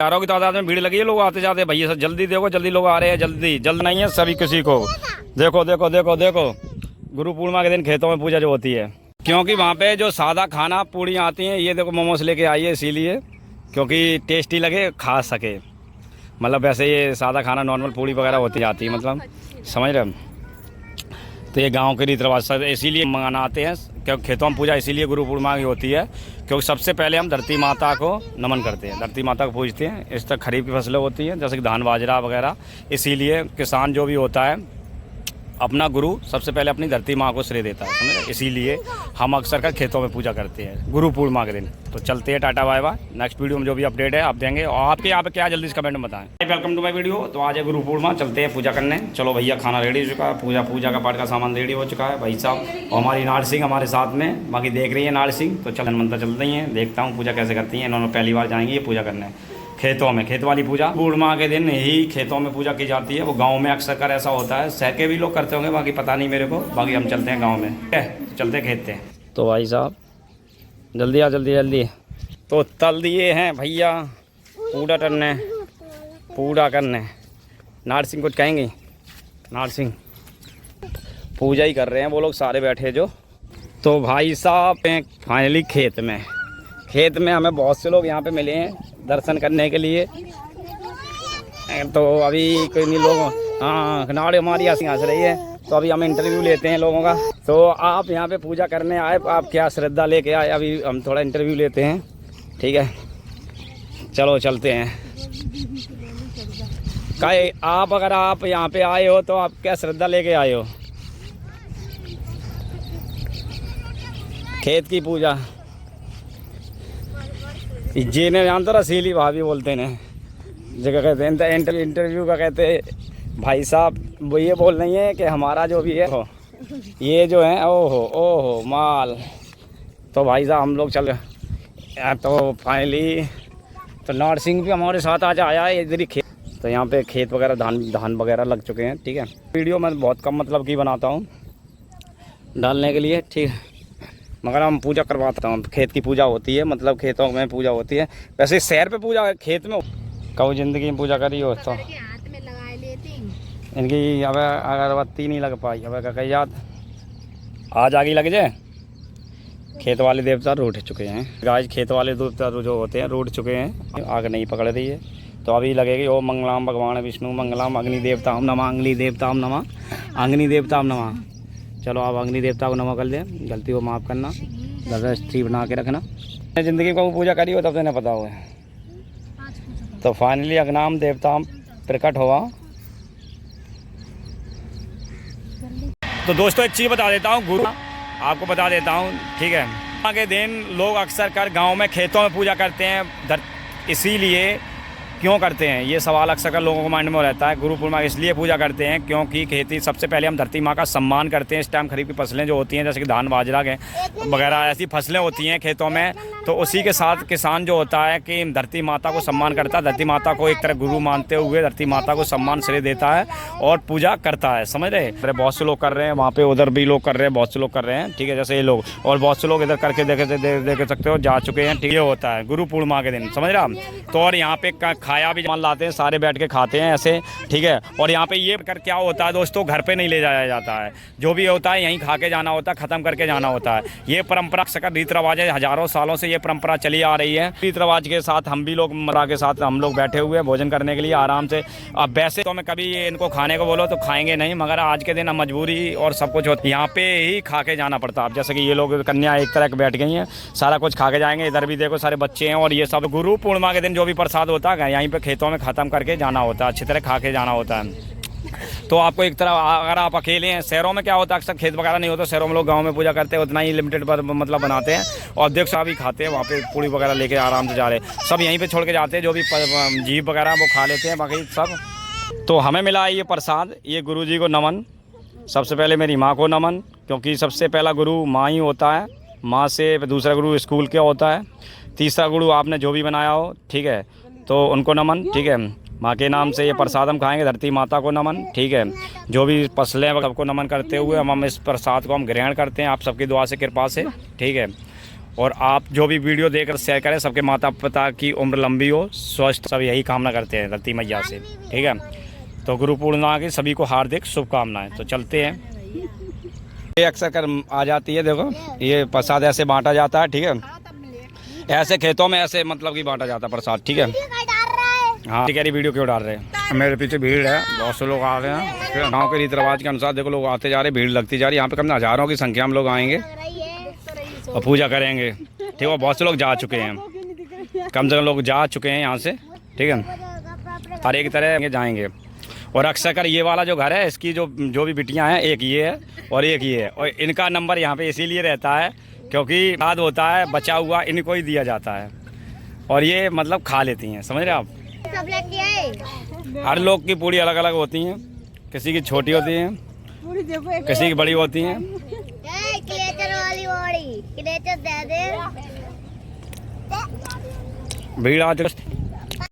हजारों की तादाद में भीड़ लगी है, लोग आते जाते हैं। भैया सर जल्दी देखो, जल्दी लोग आ रहे हैं, जल्दी जल्द नहीं है सभी किसी को। देखो देखो देखो देखो, गुरु पूर्णिमा के दिन खेतों में पूजा जो होती है, क्योंकि वहाँ पे जो सादा खाना पूड़ी आती हैं, ये देखो मोमोज लेके आई है इसीलिए, क्योंकि टेस्टी लगे खा सके। मतलब वैसे ये सादा खाना नॉर्मल पूड़ी वगैरह होती जाती है, मतलब समझ रहे हैं। तो ये गांव के रीति रिवाज सर इसीलिए मनाते हैं, क्योंकि खेतों में पूजा इसीलिए गुरु पूर्णिमा की होती है, क्योंकि सबसे पहले हम धरती माता को नमन करते हैं, धरती माता को पूजते हैं। इस तक खरीफ की फसलें होती हैं जैसे कि धान बाजरा वगैरह, इसीलिए किसान जो भी होता है अपना गुरु सबसे पहले अपनी धरती माँ को श्रेय देता है, समझे। इसीलिए हम अक्सर कर खेतों में पूजा करते हैं गुरु पूर्णिमा के दिन। तो चलते हैं, tata bye bye. Next video में जो भी अपडेट है आप देंगे, और आपके यहाँ पे क्या जल्दी से कमेंट में बताएं। Welcome to my video. तो आज है गुरु पूर्णिमा, चलते हैं पूजा करने। चलो भैया, खाना रेडी हो चुका है, पूजा का पाठ का सामान रेडी हो चुका है भाई साहब, और हमारी नाड़ सिंह हमारे साथ में बाकी देख रही है नाड़ सिंह। तो चलन मंत्र चलते ही हैं, देखता हूँ पूजा कैसे करती हैं। इन्होंने पहली बार जाएंगी ये पूजा करने खेतों में, खेत वाली पूजा। पूर्णिमा के दिन ही खेतों में पूजा की जाती है। वो गांव में अक्सर कर ऐसा होता है, शहर के भी लोग करते होंगे, बाकी पता नहीं मेरे को। बाकी हम चलते हैं गांव में, ठीक है, चलते खेत हैं। तो भाई साहब जल्दी आ, जल्दी जल्दी। तो तल दिए हैं भैया, पूजा करने। नार सिंह कुछ कहेंगे? नार सिंह पूजा ही कर रहे हैं वो लोग सारे बैठे जो। तो भाई साहब फाइनली खेत में हमें बहुत से लोग यहाँ पे मिले हैं दर्शन करने के लिए। तो अभी कोई नहीं लोग, हाँ नाड़ हमारी हंस रही है, तो अभी हम इंटरव्यू लेते हैं लोगों का। तो आप यहाँ पे पूजा करने आए, आप क्या श्रद्धा लेके आए, अभी हम थोड़ा इंटरव्यू लेते हैं, ठीक है। चलो चलते हैं। आप अगर आप यहाँ पे आए हो तो आप क्या श्रद्धा लेके आए हो? खेत की पूजा। जी ने जानते रसीली भाभी बोलते हैं जगह कहते हैं, इंटरव्यू का कहते हैं। भाई साहब वो ये बोल रही है कि हमारा जो भी है ये जो है ओहो माल। तो भाई साहब हम लोग चल, तो फाइनली तो नार सिंह भी हमारे साथ आज आया है इधर ही खेत। तो यहाँ पे खेत वगैरह धान वगैरह लग चुके हैं, ठीक है। वीडियो मैं बहुत कम मतलब की बनाता हूँ डालने के लिए, ठीक है, मगर हम पूजा करवाता हूँ। खेत की पूजा होती है, मतलब खेतों में पूजा होती है। वैसे शहर पे पूजा खेत में कभी ज़िंदगी में पूजा करी हो तो इनकी अब अगरबत्ती नहीं लग पाई, अब क्या कही याद आज आगे लग जाए। खेत वाले देवता रूठ चुके हैं आज, खेत वाले देवता जो होते हैं रूठ चुके हैं, आग नहीं पकड़ रही है। तो अभी लगेगी ओम मंगलाम भगवान विष्णु मंगलाम अग्नि देवताम नमः, अग्नि देवताम नमः, अग्नि देवताम नमः। चलो आप अग्नि देवता को नमः कर दें, गलती को माफ़ करना, दृष्टि बना के रखना। ज़िंदगी को पूजा करी हो तब तो नहीं पता हुआ। तो फाइनली अग्नाम देवता प्रकट हुआ। तो दोस्तों एक चीज़ बता देता हूँ, गुरु आपको बता देता हूँ, ठीक है। आगे दिन लोग अक्सर कर गांव में खेतों में पूजा करते हैं, इसीलिए क्यों करते हैं ये सवाल अक्सर कर लोगों को माइंड में रहता है। गुरु पूर्णिमा इसलिए पूजा करते हैं क्योंकि खेती सबसे पहले हम धरती माँ का सम्मान करते हैं। इस टाइम खरीफ की फसलें जो होती हैं जैसे कि धान बाजरा के वगैरह ऐसी फसलें होती हैं खेतों में, तो उसी के साथ किसान जो होता है कि धरती माता को सम्मान करता है, धरती माता को एक तरह गुरु मानते हुए धरती माता को सम्मान श्रेय देता है और पूजा करता है, समझ रहे। अरे बहुत से लोग कर रहे हैं वहाँ पे, उधर भी लोग कर रहे हैं, बहुत से लोग कर रहे हैं, ठीक है, जैसे ये लोग, और बहुत से लोग इधर करके देख सकते हो जा चुके हैं, ठीक है। होता है गुरु पूर्णिमा के दिन, समझ रहे। तो और यहाँ पे खाया भी मान लाते हैं, सारे बैठ के खाते हैं ऐसे, ठीक है। और यहाँ पे ये कर क्या होता है दोस्तों, घर पे नहीं ले जाया जाता है, जो भी होता है यहीं खा के जाना होता है, ख़त्म करके जाना होता है। ये परंपरा अक्सर रीति रिवाज है, हज़ारों सालों से ये परंपरा चली आ रही है। रीति रिवाज के साथ हम भी लोग मरा के साथ हम लोग बैठे हुए हैं भोजन करने के लिए आराम से। अब वैसे तो मैं कभी इनको खाने को बोलो तो खाएंगे नहीं, मगर आज के दिन मजबूरी और सब कुछ होता है, यहाँ पे ही खा के जाना पड़ता है। अब जैसे कि ये लोग कन्या एक तरह के बैठ गई हैं, सारा कुछ खा के जाएंगे। इधर भी देखो सारे बच्चे हैं, और ये सब गुरु पूर्णिमा के दिन जो भी प्रसाद होता है यहीं पे खेतों में ख़त्म करके जाना होता है, अच्छी तरह खा के जाना होता है। तो आपको एक तरह अगर आप अकेले हैं, शहरों में क्या होता है अक्सर खेत वगैरह नहीं होता, शहरों में लोग गांव में पूजा करते हैं, उतना ही लिमिटेड पर मतलब बनाते हैं, और देख साहब ही खाते हैं वहाँ पे पूड़ी वगैरह लेके आराम से जा रहे, सब यहीं पे छोड़ के जाते हैं, जो भी जीव वगैरह वो खा लेते हैं बाकी सब। तो हमें मिला है ये प्रसाद, ये गुरु जी को नमन। सबसे पहले मेरी माँ को नमन, क्योंकि सबसे पहला गुरु माँ ही होता है, माँ से दूसरा गुरु स्कूल का होता है, तीसरा गुरु आपने जो भी बनाया हो, ठीक है, तो उनको नमन, ठीक है। माँ के नाम से ये प्रसाद हम खाएंगे, धरती माता को नमन, ठीक है। जो भी फसलें सबको नमन करते हुए हम इस प्रसाद को हम ग्रहण करते हैं आप सबकी दुआ से, कृपा से, ठीक है। और आप जो भी वीडियो देखकर शेयर करें, सबके माता पिता की उम्र लंबी हो, स्वस्थ, सब यही कामना करते हैं धरती मैया से। ठीक है, तो गुरु पूर्णिमा की सभी को हार्दिक शुभकामनाएं। तो चलते हैं। ये अक्सर कर आ जाती है, देखो ये प्रसाद ऐसे बांटा जाता है। ठीक है, ऐसे खेतों में ऐसे मतलब कि बांटा जाता है प्रसाद। ठीक है, हाँ कह रही वीडियो क्यों डाल रहे हैं। मेरे पीछे भीड़ है, बहुत से लोग आ रहे हैं। गांव के रीति रिवाज के अनुसार देखो लोग आते जा रहे, भीड़ लगती जा रही है। यहाँ पे कम हज़ारों की संख्या में लोग आएंगे और पूजा करेंगे। ठीक है, बहुत से लोग जा चुके हैं, कम से कम लोग जा चुके हैं यहाँ से। ठीक है, हर एक तरह जाएंगे। और अक्सर कर ये वाला जो घर है, इसकी जो भी बिटियाँ हैं, एक ये है और एक ये है। और इनका नंबर यहाँ पे इसीलिए रहता है क्योंकि याद होता है बचा हुआ इनको ही दिया जाता है और ये मतलब खा लेती हैं। समझ रहे आप। हर लोग की पूड़ी अलग अलग होती हैं, किसी की छोटी होती हैं, किसी की बड़ी होती हैं। भीड़ आज